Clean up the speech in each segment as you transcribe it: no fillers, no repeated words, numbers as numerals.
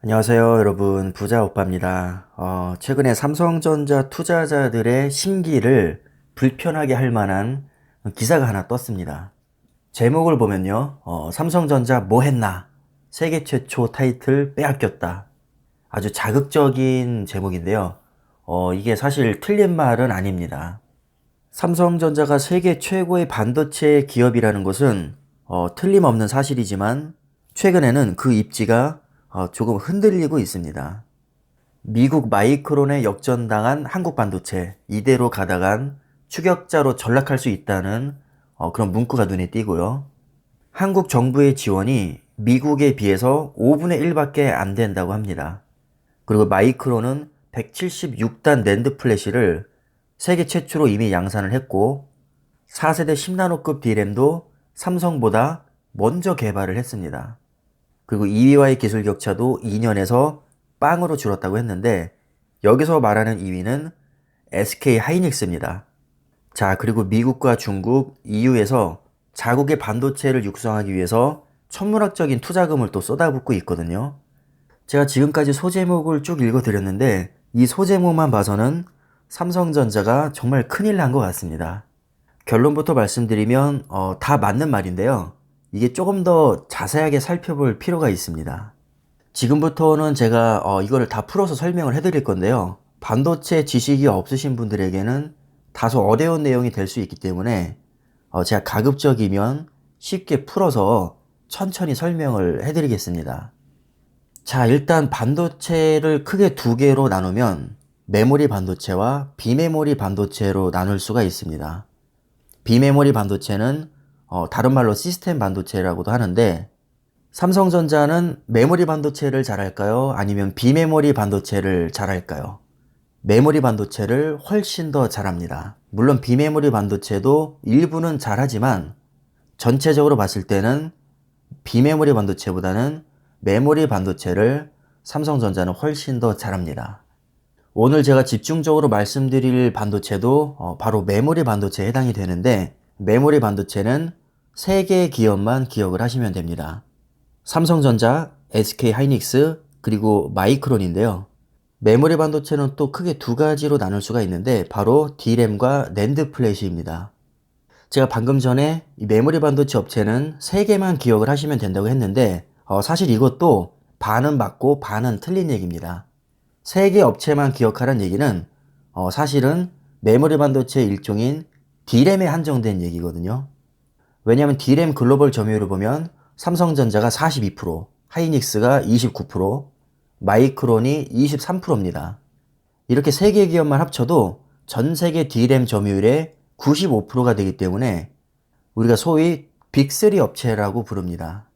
안녕하세요, 여러분. 부자오빠입니다. 최근에 삼성전자 투자자들의 심기를 불편하게 할 만한 기사가 하나 떴습니다. 제목을 보면요, 삼성전자 뭐 했나? 세계 최초 타이틀 빼앗겼다. 아주 자극적인 제목인데요. 이게 사실 틀린 말은 아닙니다. 삼성전자가 세계 최고의 반도체 기업이라는 것은 틀림없는 사실이지만 최근에는 그 입지가 조금 흔들리고 있습니다. 미국 마이크론에 역전당한 한국 반도체, 이대로 가다간 추격자로 전락할 수 있다는 그런 문구가 눈에 띄고요. 한국 정부의 지원이 미국에 비해서 5분의 1밖에 안 된다고 합니다. 그리고 마이크론은 176단 낸드 플래시를 세계 최초로 이미 양산을 했고 4세대 10나노급 D램도 삼성보다 먼저 개발을 했습니다. 그리고 2위와의 기술 격차도 2년에서 빵으로 줄었다고 했는데 여기서 말하는 2위는 SK 하이닉스입니다. 자, 그리고 미국과 중국, EU에서 자국의 반도체를 육성하기 위해서 천문학적인 투자금을 또 쏟아붓고 있거든요. 제가 지금까지 소제목을 쭉 읽어드렸는데 이 소제목만 봐서는 삼성전자가 정말 큰일 난 것 같습니다. 결론부터 말씀드리면 다 맞는 말인데요. 이게 조금 더 자세하게 살펴볼 필요가 있습니다. 지금부터는 제가 이거를 다 풀어서 설명을 해드릴 건데요. 반도체 지식이 없으신 분들에게는 다소 어려운 내용이 될 수 있기 때문에 제가 가급적이면 쉽게 풀어서 천천히 설명을 해드리겠습니다. 자, 일단 반도체를 크게 두 개로 나누면 메모리 반도체와 비메모리 반도체로 나눌 수가 있습니다. 비메모리 반도체는 다른 말로 시스템 반도체라고도 하는데 삼성전자는 메모리 반도체를 잘할까요? 아니면 비메모리 반도체를 잘할까요? 메모리 반도체를 훨씬 더 잘합니다. 물론 비메모리 반도체도 일부는 잘하지만 전체적으로 봤을 때는 비메모리 반도체보다는 메모리 반도체를 삼성전자는 훨씬 더 잘합니다. 오늘 제가 집중적으로 말씀드릴 반도체도 바로 메모리 반도체에 해당이 되는데 메모리 반도체는 3개의 기업만 기억을 하시면 됩니다. 삼성전자, SK 하이닉스, 그리고 마이크론인데요. 메모리 반도체는 또 크게 두 가지로 나눌 수가 있는데 바로 D램과 낸드 플래시입니다. 제가 방금 전에 이 메모리 반도체 업체는 3개만 기억을 하시면 된다고 했는데 사실 이것도 반은 맞고 반은 틀린 얘기입니다. 3개 업체만 기억하라는 얘기는 사실은 메모리 반도체의 일종인 D램에 한정된 얘기거든요. 왜냐하면 D램 글로벌 점유율을 보면 삼성전자가 42%, 하이닉스가 29%, 마이크론이 23%입니다. 이렇게 3개 기업만 합쳐도 전 세계 D램 점유율의 95%가 되기 때문에 우리가 소위 빅3 업체라고 부릅니다.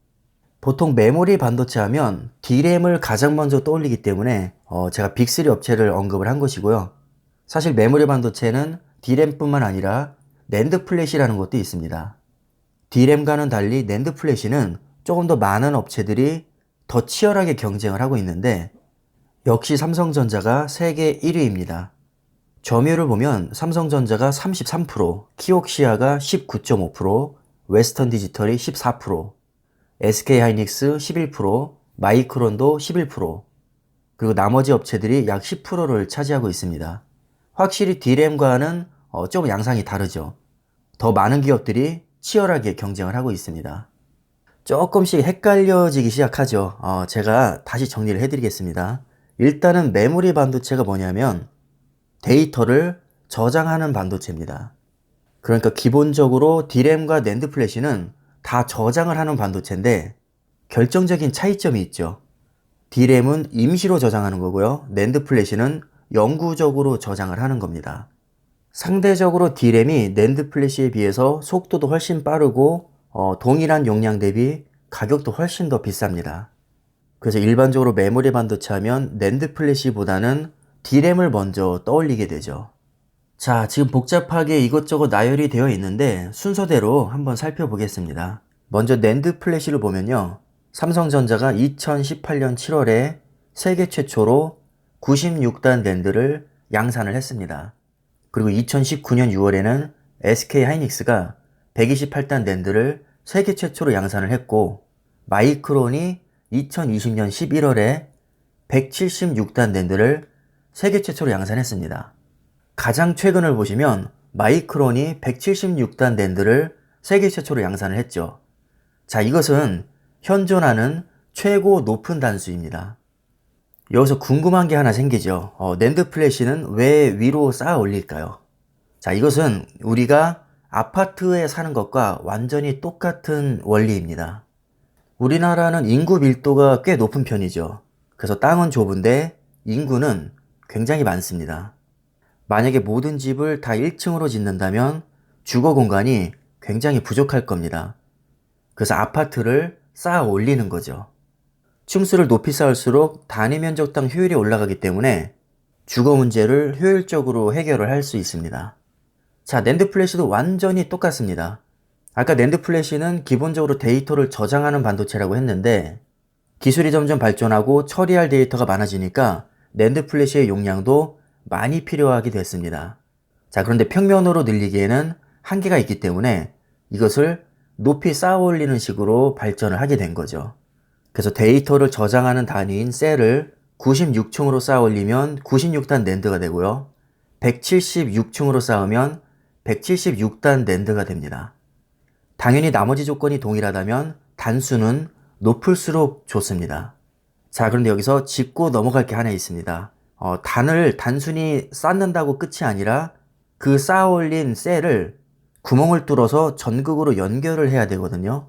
보통 메모리 반도체 하면 D램을 가장 먼저 떠올리기 때문에 제가 빅3 업체를 언급을 한 것이고요. 사실 메모리 반도체는 D램뿐만 아니라 낸드 플래시라는 것도 있습니다. D램과는 달리 낸드 플래시는 조금 더 많은 업체들이 더 치열하게 경쟁을 하고 있는데 역시 삼성전자가 세계 1위입니다. 점유율을 보면 삼성전자가 33%, 키옥시아가 19.5%, 웨스턴 디지털이 14%, SK 하이닉스 11%, 마이크론도 11%, 그리고 나머지 업체들이 약 10%를 차지하고 있습니다. 확실히 D램과는 좀 양상이 다르죠. 더 많은 기업들이 치열하게 경쟁을 하고 있습니다. 조금씩 헷갈려지기 시작하죠. 제가 다시 정리를 해드리겠습니다. 일단은 메모리 반도체가 뭐냐면 데이터를 저장하는 반도체입니다. 그러니까 기본적으로 D램과 낸드 플래시는 다 저장을 하는 반도체인데 결정적인 차이점이 있죠. D램은 임시로 저장하는 거고요. 낸드 플래시는 영구적으로 저장을 하는 겁니다. 상대적으로 D램이 낸드 플래시에 비해서 속도도 훨씬 빠르고 동일한 용량 대비 가격도 훨씬 더 비쌉니다. 그래서 일반적으로 메모리 반도체 하면 낸드 플래시보다는 D램을 먼저 떠올리게 되죠. 자, 지금 복잡하게 이것저것 나열이 되어 있는데 순서대로 한번 살펴보겠습니다. 먼저 낸드 플래시를 보면요. 삼성전자가 2018년 7월에 세계 최초로 96단 낸드를 양산을 했습니다. 그리고 2019년 6월에는 SK 하이닉스가 128단 낸드를 세계 최초로 양산을 했고 마이크론이 2020년 11월에 176단 낸드를 세계 최초로 양산했습니다. 가장 최근을 보시면 마이크론이 176단 낸드를 세계 최초로 양산을 했죠. 자, 이것은 현존하는 최고 높은 단수입니다. 여기서 궁금한 게 하나 생기죠. 낸드 플래시는 왜 위로 쌓아 올릴까요? 자, 이것은 우리가 아파트에 사는 것과 완전히 똑같은 원리입니다. 우리나라는 인구 밀도가 꽤 높은 편이죠. 그래서 땅은 좁은데 인구는 굉장히 많습니다. 만약에 모든 집을 다 1층으로 짓는다면 주거 공간이 굉장히 부족할 겁니다. 그래서 아파트를 쌓아 올리는 거죠. 층수를 높이 쌓을수록 단위 면적당 효율이 올라가기 때문에 주거 문제를 효율적으로 해결을 할 수 있습니다. 자, 낸드 플래시도 완전히 똑같습니다. 아까 낸드 플래시는 기본적으로 데이터를 저장하는 반도체라고 했는데 기술이 점점 발전하고 처리할 데이터가 많아지니까 낸드 플래시의 용량도 많이 필요하게 됐습니다. 자, 그런데 평면으로 늘리기에는 한계가 있기 때문에 이것을 높이 쌓아 올리는 식으로 발전을 하게 된 거죠. 그래서 데이터를 저장하는 단위인 셀을 96층으로 쌓아 올리면 96단 낸드가 되고요. 176층으로 쌓으면 176단 낸드가 됩니다. 당연히 나머지 조건이 동일하다면 단수는 높을수록 좋습니다. 자, 그런데 여기서 짚고 넘어갈 게 하나 있습니다. 단을 단순히 쌓는다고 끝이 아니라 그 쌓아 올린 셀을 구멍을 뚫어서 전극으로 연결을 해야 되거든요.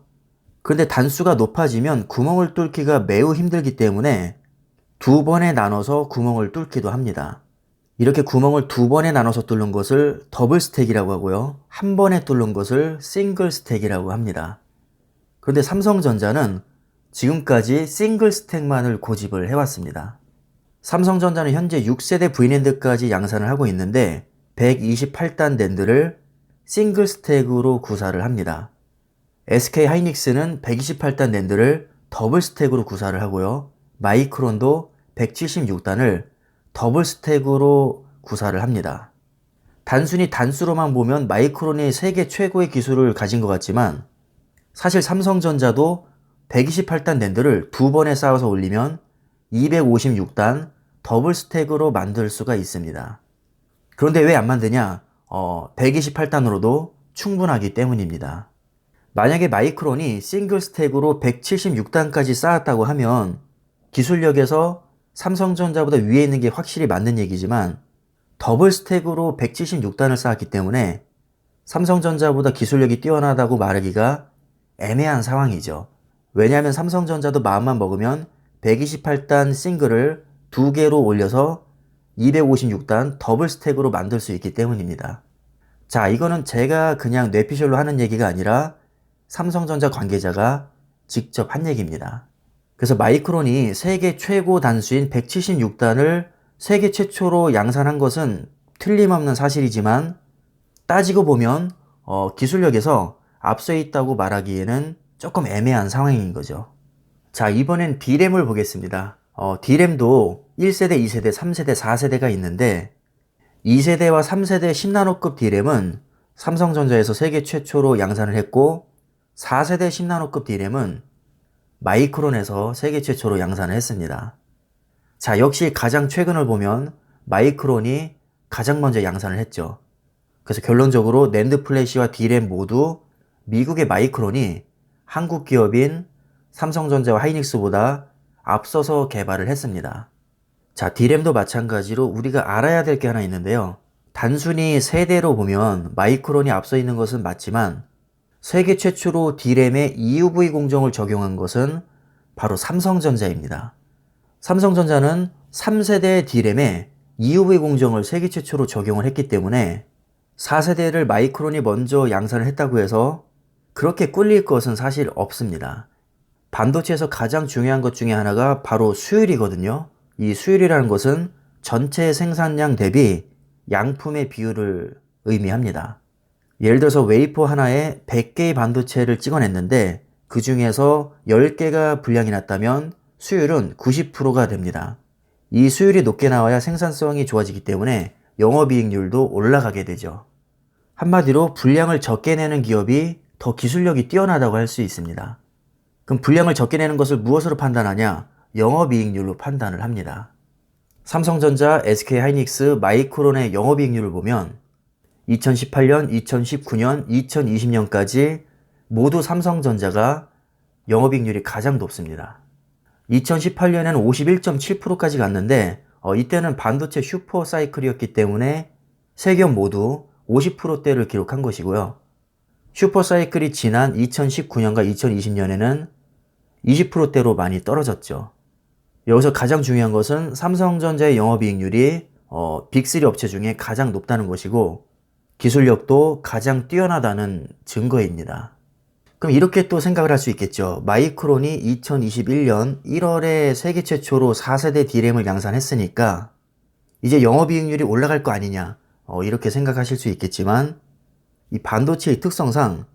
그런데 단수가 높아지면 구멍을 뚫기가 매우 힘들기 때문에 두 번에 나눠서 구멍을 뚫기도 합니다. 이렇게 구멍을 두 번에 나눠서 뚫는 것을 더블 스택이라고 하고요. 한 번에 뚫는 것을 싱글 스택이라고 합니다. 그런데 삼성전자는 지금까지 싱글 스택만을 고집을 해왔습니다. 삼성전자는 현재 6세대 V낸드까지 양산을 하고 있는데 128단 낸드를 싱글 스택으로 구사를 합니다. SK 하이닉스는 128단 낸드를 더블 스택으로 구사를 하고요. 마이크론도 176단을 더블 스택으로 구사를 합니다. 단순히 단수로만 보면 마이크론이 세계 최고의 기술을 가진 것 같지만 사실 삼성전자도 128단 낸드를 두 번에 쌓아서 올리면 256단 더블 스택으로 만들 수가 있습니다. 그런데 왜 안 만드냐? 128단으로도 충분하기 때문입니다. 만약에 마이크론이 싱글 스택으로 176단까지 쌓았다고 하면 기술력에서 삼성전자보다 위에 있는 게 확실히 맞는 얘기지만 더블 스택으로 176단을 쌓았기 때문에 삼성전자보다 기술력이 뛰어나다고 말하기가 애매한 상황이죠. 왜냐하면 삼성전자도 마음만 먹으면 128단 싱글을 두 개로 올려서 256단 더블 스택으로 만들 수 있기 때문입니다. 자, 이거는 제가 그냥 뇌피셜로 하는 얘기가 아니라 삼성전자 관계자가 직접 한 얘기입니다. 그래서 마이크론이 세계 최고 단수인 176단을 세계 최초로 양산한 것은 틀림없는 사실이지만 따지고 보면 기술력에서 앞서 있다고 말하기에는 조금 애매한 상황인 거죠. 자, 이번엔 D램을 보겠습니다. D램도 1세대, 2세대, 3세대, 4세대가 있는데 2세대와 3세대 10나노급 D램은 삼성전자에서 세계 최초로 양산을 했고 4세대 10나노급 D램은 마이크론에서 세계 최초로 양산을 했습니다. 자, 역시 가장 최근을 보면 마이크론이 가장 먼저 양산을 했죠. 그래서 결론적으로 낸드 플래시와 D램 모두 미국의 마이크론이 한국 기업인 삼성전자와 하이닉스보다 앞서서 개발을 했습니다. 자, D램도 마찬가지로 우리가 알아야 될 게 하나 있는데요. 단순히 세대로 보면 마이크론이 앞서 있는 것은 맞지만 세계 최초로 D램에 EUV 공정을 적용한 것은 바로 삼성전자입니다. 삼성전자는 3세대 D램에 EUV 공정을 세계 최초로 적용을 했기 때문에 4세대를 마이크론이 먼저 양산을 했다고 해서 그렇게 꿀릴 것은 사실 없습니다. 반도체에서 가장 중요한 것 중에 하나가 바로 수율이거든요. 이 수율이라는 것은 전체 생산량 대비 양품의 비율을 의미합니다. 예를 들어서 웨이퍼 하나에 100개의 반도체를 찍어냈는데 그 중에서 10개가 불량이 났다면 수율은 90%가 됩니다. 이 수율이 높게 나와야 생산성이 좋아지기 때문에 영업이익률도 올라가게 되죠. 한마디로 불량을 적게 내는 기업이 더 기술력이 뛰어나다고 할 수 있습니다. 그럼 불량을 적게 내는 것을 무엇으로 판단하냐? 영업이익률로 판단을 합니다. 삼성전자, SK하이닉스, 마이크론의 영업이익률을 보면 2018년, 2019년, 2020년까지 모두 삼성전자가 영업이익률이 가장 높습니다. 2018년에는 51.7%까지 갔는데 이때는 반도체 슈퍼 사이클이었기 때문에 세 기업 모두 50%대를 기록한 것이고요. 슈퍼 사이클이 지난 2019년과 2020년에는 20%대로 많이 떨어졌죠. 여기서 가장 중요한 것은 삼성전자의 영업이익률이 빅3 업체 중에 가장 높다는 것이고 기술력도 가장 뛰어나다는 증거입니다. 그럼 이렇게 또 생각을 할 수 있겠죠. 마이크론이 2021년 1월에 세계 최초로 4세대 D램을 양산했으니까 이제 영업이익률이 올라갈 거 아니냐 이렇게 생각하실 수 있겠지만 이 반도체의 특성상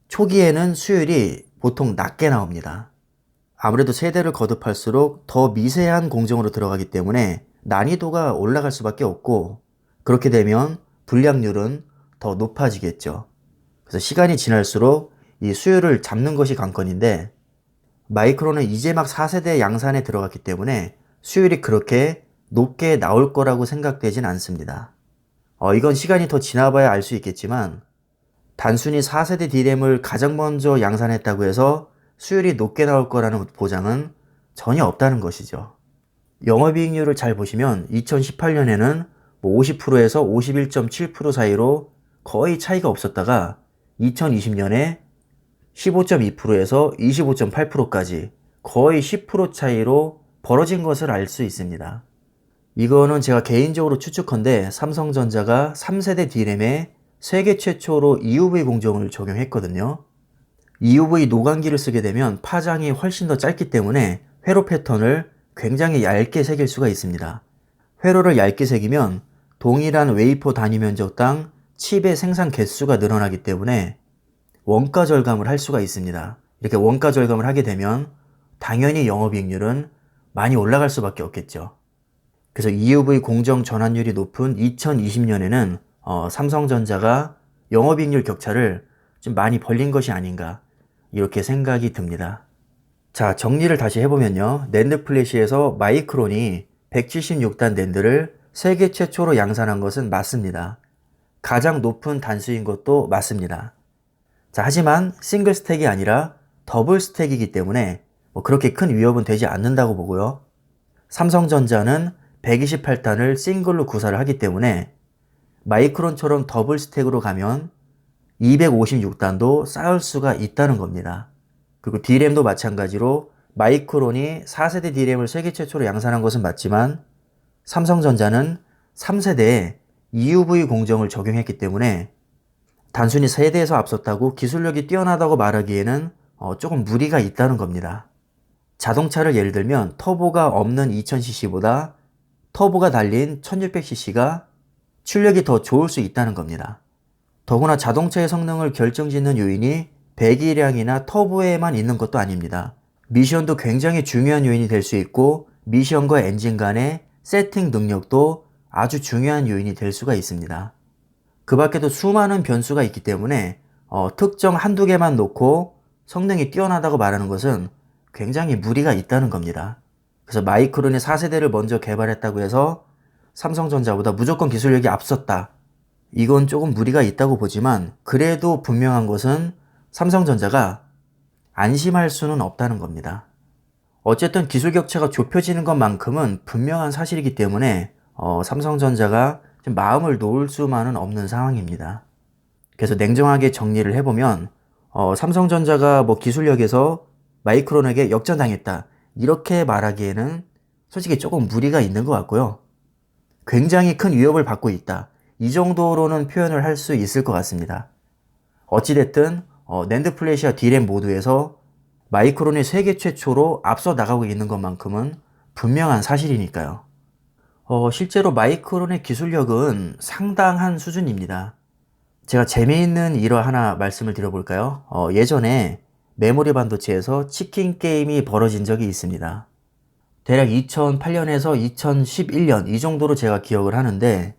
초기에는 수율이 보통 낮게 나옵니다. 아무래도 세대를 거듭할수록 더 미세한 공정으로 들어가기 때문에 난이도가 올라갈 수밖에 없고 그렇게 되면 불량률은 더 높아지겠죠. 그래서 시간이 지날수록 이 수율을 잡는 것이 관건인데 마이크론은 이제 막 4세대 양산에 들어갔기 때문에 수율이 그렇게 높게 나올 거라고 생각되진 않습니다. 이건 시간이 더 지나봐야 알 수 있겠지만 단순히 4세대 D램을 가장 먼저 양산했다고 해서 수율이 높게 나올 거라는 보장은 전혀 없다는 것이죠. 영업이익률을 잘 보시면 2018년에는 50%에서 51.7% 사이로 거의 차이가 없었다가 2020년에 15.2%에서 25.8%까지 거의 10% 차이로 벌어진 것을 알 수 있습니다. 이거는 제가 개인적으로 추측컨대 삼성전자가 3세대 D램에 세계 최초로 EUV 공정을 적용했거든요. EUV 노광기를 쓰게 되면 파장이 훨씬 더 짧기 때문에 회로 패턴을 굉장히 얇게 새길 수가 있습니다. 회로를 얇게 새기면 동일한 웨이퍼 단위 면적당 칩의 생산 개수가 늘어나기 때문에 원가 절감을 할 수가 있습니다. 이렇게 원가 절감을 하게 되면 당연히 영업이익률은 많이 올라갈 수밖에 없겠죠. 그래서 EUV 공정 전환율이 높은 2020년에는 삼성전자가 영업이익률 격차를 좀 많이 벌린 것이 아닌가 이렇게 생각이 듭니다. 자, 정리를 다시 해보면요. 낸드 플래시에서 마이크론이 176단 낸드를 세계 최초로 양산한 것은 맞습니다. 가장 높은 단수인 것도 맞습니다. 자, 하지만 싱글 스택이 아니라 더블 스택이기 때문에 그렇게 큰 위협은 되지 않는다고 보고요. 삼성전자는 128단을 싱글로 구사를 하기 때문에 마이크론처럼 더블 스택으로 가면 256단도 쌓을 수가 있다는 겁니다. 그리고 D램도 마찬가지로 마이크론이 4세대 D램을 세계 최초로 양산한 것은 맞지만 삼성전자는 3세대에 EUV 공정을 적용했기 때문에 단순히 세대에서 앞섰다고 기술력이 뛰어나다고 말하기에는 조금 무리가 있다는 겁니다. 자동차를 예를 들면 터보가 없는 2000cc보다 터보가 달린 1600cc가 출력이 더 좋을 수 있다는 겁니다. 더구나 자동차의 성능을 결정짓는 요인이 배기량이나 터보에만 있는 것도 아닙니다. 미션도 굉장히 중요한 요인이 될 수 있고 미션과 엔진 간의 세팅 능력도 아주 중요한 요인이 될 수가 있습니다. 그 밖에도 수많은 변수가 있기 때문에 특정 한두 개만 놓고 성능이 뛰어나다고 말하는 것은 굉장히 무리가 있다는 겁니다. 그래서 마이크론이 4세대를 먼저 개발했다고 해서 삼성전자보다 무조건 기술력이 앞섰다. 이건 조금 무리가 있다고 보지만 그래도 분명한 것은 삼성전자가 안심할 수는 없다는 겁니다. 어쨌든 기술 격차가 좁혀지는 것만큼은 분명한 사실이기 때문에 삼성전자가 좀 마음을 놓을 수만은 없는 상황입니다. 그래서 냉정하게 정리를 해보면 삼성전자가 기술력에서 마이크론에게 역전당했다 이렇게 말하기에는 솔직히 조금 무리가 있는 것 같고요. 굉장히 큰 위협을 받고 있다. 이 정도로는 표현을 할 수 있을 것 같습니다. 어찌됐든 낸드 플래시와 D램 모두에서 마이크론이 세계 최초로 앞서 나가고 있는 것만큼은 분명한 사실이니까요. 실제로 마이크론의 기술력은 상당한 수준입니다. 제가 재미있는 일화 하나 말씀을 드려볼까요? 예전에 메모리 반도체에서 치킨 게임이 벌어진 적이 있습니다. 대략 2008년에서 2011년 이 정도로 제가 기억을 하는데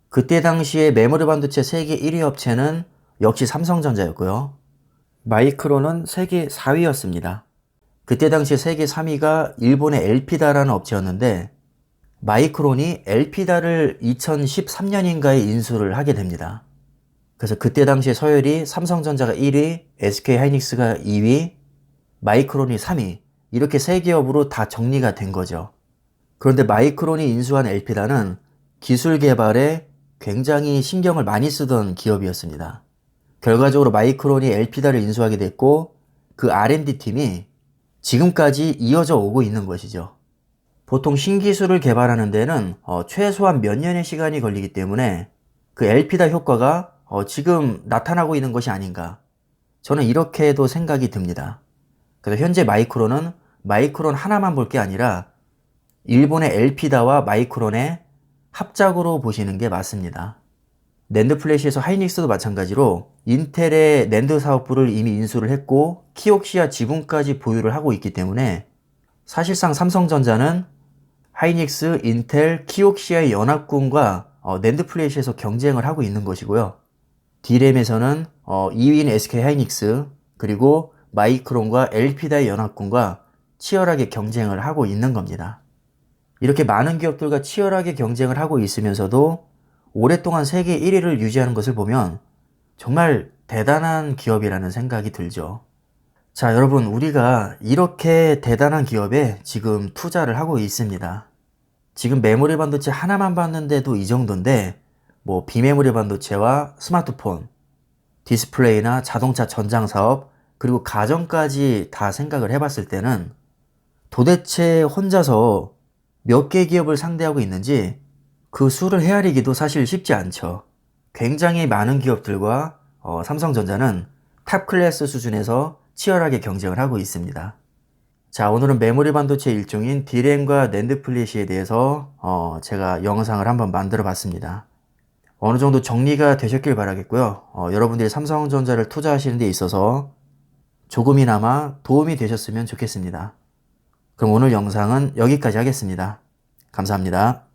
그때 당시에 메모리 반도체 세계 1위 업체는 역시 삼성전자였고요. 마이크론은 세계 4위였습니다. 그때 당시 세계 3위가 일본의 엘피다라는 업체였는데 마이크론이 엘피다를 2013년인가에 인수를 하게 됩니다. 그래서 그때 당시에 서열이 삼성전자가 1위, SK하이닉스가 2위, 마이크론이 3위 이렇게 세 기업으로 다 정리가 된 거죠. 그런데 마이크론이 인수한 엘피다는 기술 개발에 굉장히 신경을 많이 쓰던 기업이었습니다. 결과적으로 마이크론이 엘피다를 인수하게 됐고 그 R&D 팀이 지금까지 이어져 오고 있는 것이죠. 보통 신기술을 개발하는 데는 최소한 몇 년의 시간이 걸리기 때문에 그 엘피다 효과가 지금 나타나고 있는 것이 아닌가. 저는 이렇게도 생각이 듭니다. 그래서 현재 마이크론은 마이크론 하나만 볼 게 아니라 일본의 엘피다와 마이크론의 합작으로 보시는 게 맞습니다. 낸드 플래시에서 하이닉스도 마찬가지로 인텔의 낸드 사업부를 이미 인수를 했고 키옥시아 지분까지 보유를 하고 있기 때문에 사실상 삼성전자는 하이닉스, 인텔, 키옥시아의 연합군과 낸드 플래시에서 경쟁을 하고 있는 것이고요. D램에서는 2위인 SK하이닉스 그리고 마이크론과 엘피다의 연합군과 치열하게 경쟁을 하고 있는 겁니다. 이렇게 많은 기업들과 치열하게 경쟁을 하고 있으면서도 오랫동안 세계 1위를 유지하는 것을 보면 정말 대단한 기업이라는 생각이 들죠. 자, 여러분, 우리가 이렇게 대단한 기업에 지금 투자를 하고 있습니다. 지금 메모리 반도체 하나만 봤는데도 이 정도인데 뭐 비메모리 반도체와 스마트폰, 디스플레이나 자동차 전장 사업, 그리고 가전까지 다 생각을 해봤을 때는 도대체 혼자서 몇 개 기업을 상대하고 있는지 그 수를 헤아리기도 사실 쉽지 않죠. 굉장히 많은 기업들과 삼성전자는 탑 클래스 수준에서 치열하게 경쟁을 하고 있습니다. 자, 오늘은 메모리 반도체 일종인 D램과 낸드 플래시에 대해서 제가 영상을 한번 만들어 봤습니다. 어느 정도 정리가 되셨길 바라겠고요. 여러분들이 삼성전자를 투자하시는 데 있어서 조금이나마 도움이 되셨으면 좋겠습니다. 그럼 오늘 영상은 여기까지 하겠습니다. 감사합니다.